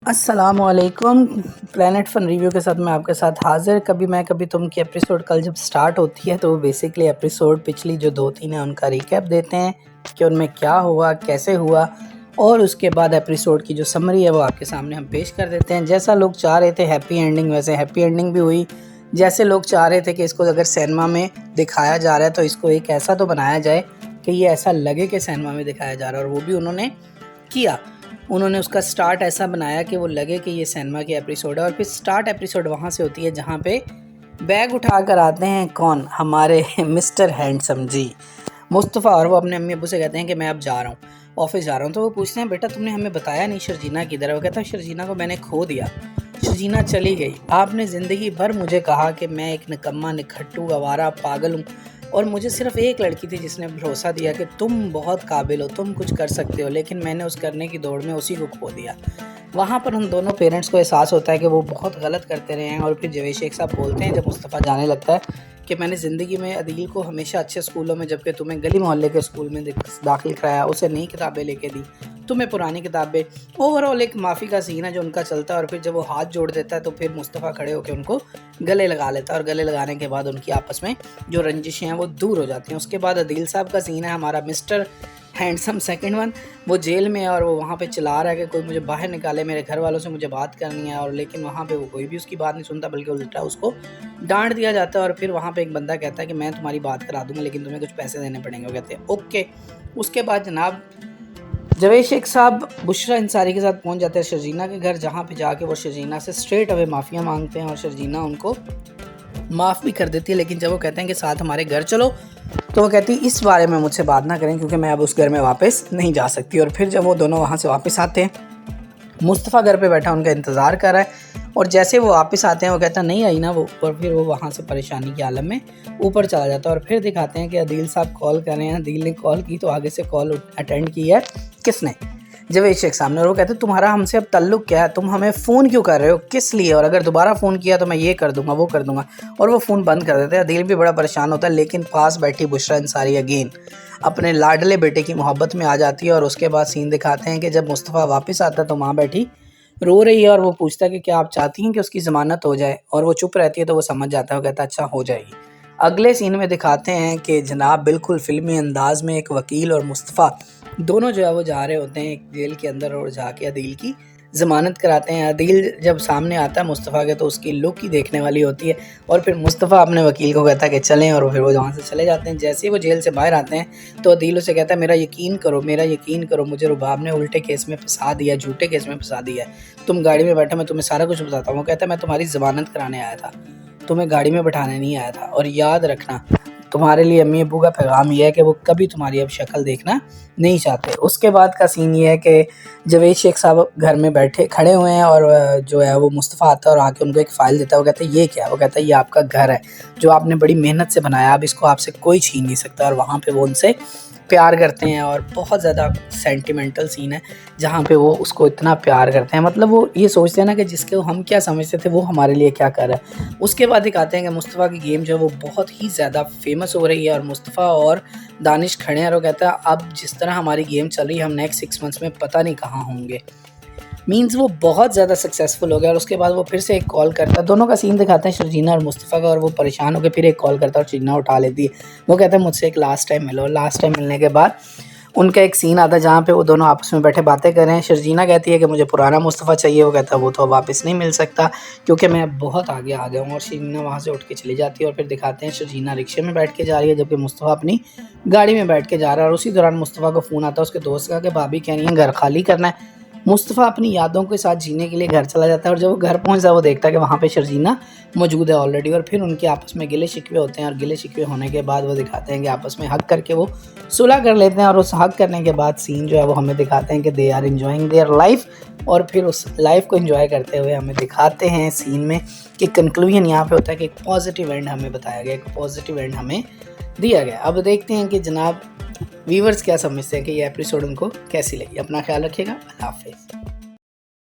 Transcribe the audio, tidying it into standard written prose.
अस्सलामुअलैकुम। Planet fun review के साथ मैं आपके साथ हाज़िर। कभी मैं कभी तुम की एपिसोड कल जब स्टार्ट होती है तो बेसिकली एपिसोड पिछली जो 2-3 है उनका रिकैप देते हैं कि उनमें क्या हुआ, कैसे हुआ, और उसके बाद एपिसोड की जो समरी है वो आपके सामने हम पेश कर देते हैं। जैसा लोग चाह रहे थे हैप्पी एंडिंग, वैसे हैप्पी एंडिंग भी हुई। जैसे लोग चाह रहे थे कि इसको अगर सिनेमा में दिखाया जा रहा है तो इसको एक ऐसा तो बनाया जाए कि ये ऐसा लगे कि सिनेमा में दिखाया जा रहा है, और वो भी उन्होंने किया। उन्होंने उसका स्टार्ट ऐसा बनाया कि वो लगे कि ये सिनेमा की एपिसोड है, और फिर स्टार्ट एपिसोड वहाँ से होती है जहाँ पे बैग उठा कर आते हैं कौन, हमारे मिस्टर हैंडसम जी, मुस्तफ़ा। और वो अपने अम्मी अब्बू से कहते हैं कि मैं अब जा रहा हूँ, ऑफिस जा रहा हूँ। तो वो पूछते हैं बेटा तुमने हमें बताया नहीं शर्जीना किधर है। वो कहता है शर्जीना को मैंने खो दिया, शर्जीना चली गई। आपने ज़िंदगी भर मुझे कहा कि मैं एक निकम्मा, निखट्टू, आवारा, पागल हूँ, और मुझे सिर्फ एक लड़की थी जिसने भरोसा दिया कि तुम बहुत काबिल हो, तुम कुछ कर सकते हो, लेकिन मैंने उस करने की दौड़ में उसी को खो दिया। वहाँ पर उन दोनों पेरेंट्स को एहसास होता है कि वो बहुत गलत करते रहे हैं। और फिर जवेद शेख साहब बोलते हैं जब मुस्तफ़ा जाने लगता है कि मैंने ज़िंदगी में अदील को हमेशा अच्छे स्कूलों में, जबकि तुम्हें गली मोहल्ले के स्कूल में दाखिल कराया, उसे नई किताबें लेके दी, तुम्हें पुरानी किताबें। ओवरऑल एक माफ़ी का सीन है जो उनका चलता है। और फिर जब वो हाथ जोड़ देता है तो फिर मुस्तफ़ा खड़े होकर उनको गले लगा लेता है, और गले लगाने के बाद उनकी आपस में जो रंजिशें हैं वो दूर हो जाती हैं। उसके बाद अदील साहब का सीन है, हमारा मिस्टर हैंडसम सेकंड वन, वो जेल में है और वो वहाँ पे चिल्ला रहा है कि कोई मुझे बाहर निकाले, मेरे घर वालों से मुझे बात करनी है। और लेकिन वहाँ पे वो कोई भी उसकी बात नहीं सुनता, बल्कि उल्टा उसको डांट दिया जाता है। और फिर वहाँ पे एक बंदा कहता है कि मैं तुम्हारी बात करा दूंगा, लेकिन तुम्हें कुछ पैसे देने पड़ेंगे। वो कहते हैं ओके। उसके बाद जनाब जवेद शेख साहब बुशरा अंसारी के साथ पहुंच जाते हैं शर्जीना के घर, जहाँ पे जाके वो शर्जीना से स्ट्रेट अवे माफ़िया मांगते हैं, और शर्जीना उनको माफ़ भी कर देती है। लेकिन जब वो कहते हैं कि साथ हमारे घर चलो, तो वो कहती है इस बारे में मुझसे बात ना करें, क्योंकि मैं अब उस घर में वापस नहीं जा सकती। और फिर जब वो दोनों वहाँ से वापस आते हैं, मुस्तफ़ा घर पे बैठा उनका इंतज़ार कर रहा है, और जैसे वो वापस आते हैं वो कहता नहीं आई ना वो, और फिर वो वहाँ से परेशानी के आलम में ऊपर चला जाता है। और फिर दिखाते हैं कि अदील साहब कॉल कर रहे हैं। अदील ने कॉल की तो आगे से कॉल अटेंड की है किसने, जवेद शेख साहब ने। और वो कहते तुम्हारा हमसे अब ताल्लुक़ क्या है, तुम हमें फ़ोन क्यों कर रहे हो, किस लिए, और अगर दोबारा फ़ोन किया तो मैं ये कर दूंगा, वो कर दूंगा। और वो फ़ोन बंद कर देते हैं। अदील भी बड़ा परेशान होता है, लेकिन पास बैठी बुशरा अंसारी अगेन अपने लाडले बेटे की मोहब्बत में आ जाती है। और उसके बाद सीन दिखाते हैं कि जब मुस्तफ़ा वापस आता है तो माँ बैठी रो रही है, और वो पूछता है कि क्या आप चाहती हैं कि उसकी ज़मानत हो जाए, और वो चुप रहती है। तो वो समझ जाता है, वो कहता है अच्छा हो जाएगी। अगले सीन में दिखाते हैं कि जनाब बिल्कुल फिल्मी अंदाज में एक वकील और मुस्तफ़ा दोनों जो है वो जा रहे होते हैं एक जेल के अंदर, और जाके अदील की ज़मानत कराते हैं। अदील जब सामने आता है मुस्तफ़ा के तो उसकी लुक ही देखने वाली होती है। और फिर मुस्तफ़ा अपने वकील को कहता है कि चलें, और फिर वो वहाँ से चले जाते हैं। जैसे ही वो जेल से बाहर आते हैं तो अदील उसे कहता है मेरा यकीन करो, मेरा यकीन करो, मुझे रुबाब ने उल्टे केस में फंसा दिया, झूठे केस में फंसा दिया है। तुम गाड़ी में बैठो, मैं तुम्हें सारा कुछ बताता हूँ। वो कहता है मैं तुम्हारी ज़मानत कराने आया था, तुम्हें गाड़ी में बैठाने नहीं आया था। और याद रखना तुम्हारे लिए अम्मी अब्बू का पैगाम ये है कि वो कभी तुम्हारी अब शक्ल देखना नहीं चाहते। उसके बाद का सीन ये है कि जवेद शेख साहब घर में बैठे खड़े हुए हैं, और जो है वो मुस्तफ़ा आता है और आके उनको एक फ़ाइल देता है। वो कहता है ये क्या है, वो कहता है ये आपका घर है जो आपने बड़ी मेहनत से बनाया, अब इसको आपसे कोई छीन नहीं सकता। और वहाँ पे वो उनसे प्यार करते हैं, और बहुत ज़्यादा सेंटिमेंटल सीन है जहाँ पे वो उसको इतना प्यार करते हैं। मतलब वो ये सोचते हैं ना कि जिसके हम क्या समझते थे वो हमारे लिए क्या कर रहा है। उसके बाद दिखाते हैं कि मुस्तफ़ा की गेम जो है वो बहुत ही ज़्यादा फेमस हो रही है, और मुस्तफ़ा और दानिश खड़े हैं, और वो कहता है अब जिस तरह हमारी गेम चल रही है हम नेक्स्ट 6 मंथ्स में पता नहीं कहाँ होंगे। मीन्स वो बहुत ज़्यादा सक्सेसफुल हो गया। और उसके बाद वो फिर से एक कॉल करता है, दोनों का सीन दिखाते हैं शर्जीना और मुस्तफ़ा का, और वो परेशान होकर फिर एक कॉल करता है और शर्जीना उठा लेती है। वो कहता है मुझसे एक लास्ट टाइम मिलो। लास्ट टाइम मिलने के बाद उनका एक सीन आता है जहाँ पे वो दोनों आपस में बैठे बातें कर रहे हैं। शर्जीना कहती है कि मुझे पुराना मुस्तफ़ा चाहिए। वो कहता है वो तो वापस नहीं मिल सकता क्योंकि मैं बहुत आगे आ गया हूँ। और शर्जीना वहाँ से उठ के चली जाती है, और फिर दिखाते हैं शर्जीना रिक्शे में बैठ के जा रही है, जबकि मुस्तफ़ा अपनी गाड़ी में बैठ के जा रहा है। और उसी दौरान मुस्तफ़ा को फ़ोन आता है उसके दोस्त का कि भाभी कह रही है घर खाली करना है। मुस्तफ़ा अपनी यादों के साथ जीने के लिए घर चला जाता है, और जब वो घर पहुंचता है वो देखता है कि वहाँ पे शर्जीना मौजूद है ऑलरेडी। और फिर उनके आपस में गिले शिकवे होते हैं, और गिले शिकवे होने के बाद वो दिखाते हैं कि आपस में हक करके वो सुलह कर लेते हैं। और उस हक करने के बाद सीन जो है वो हमें दिखाते हैं कि they are enjoying their life, और फिर उस लाइफ को एंजॉय करते हुए हमें दिखाते हैं सीन में कि कंक्लूजन यहाँ पे होता है कि एक पॉजिटिव एंड हमें बताया गया, एक पॉजिटिव एंड हमें दिया गया। अब देखते हैं कि जनाब व्यूवर्स क्या समझते हैं कि ये एपिसोड उनको कैसी लगी। अपना ख्याल रखिएगा। अल्लाह हाफिज़।